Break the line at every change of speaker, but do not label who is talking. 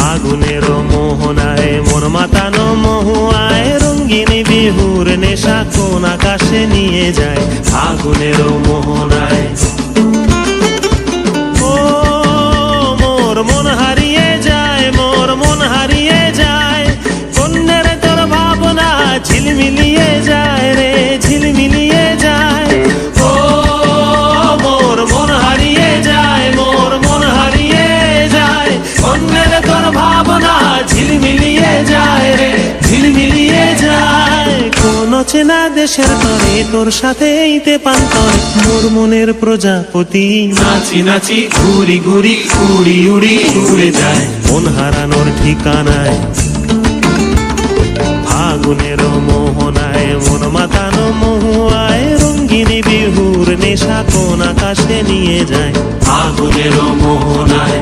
ফাগুনের মোহনায় মন মাতানো মহুয়ায় রঙিন বিহুর নেশা কোন আকাশে নিয়ে যায় ফাগুনের মোহনায়। ও মোর মন হারিয়ে যায়, মোর মন হারিয়ে যায়, কন্যের তোর ভাবনা ঝিলমিলিয়ে যায় রে ঝিলমিলিয়ে যায়। ও মোর মন হারিয়ে যায়, মোর মন হারিয়ে যায়, কন্যের তোর ভাবনা ঝিলমিলিয়ে যায় রে ঝিলমিলিয়ে যায়। কোন চেনা দেশের তরে তোর সাথে এইতে পান্তর মোর মনের প্রজাপতি নাচি নাচি ঘুরি ঘুরি উড়ি উড়ি উড়ে যায় মন হারানোর ঠিকানায়। ফাগুনের মোহনায় মন মাতানো মহুয়ায় রঙিন বিহুর নেশা কোন আকাশে নিয়ে যায় ফাগুনের মোহনায়।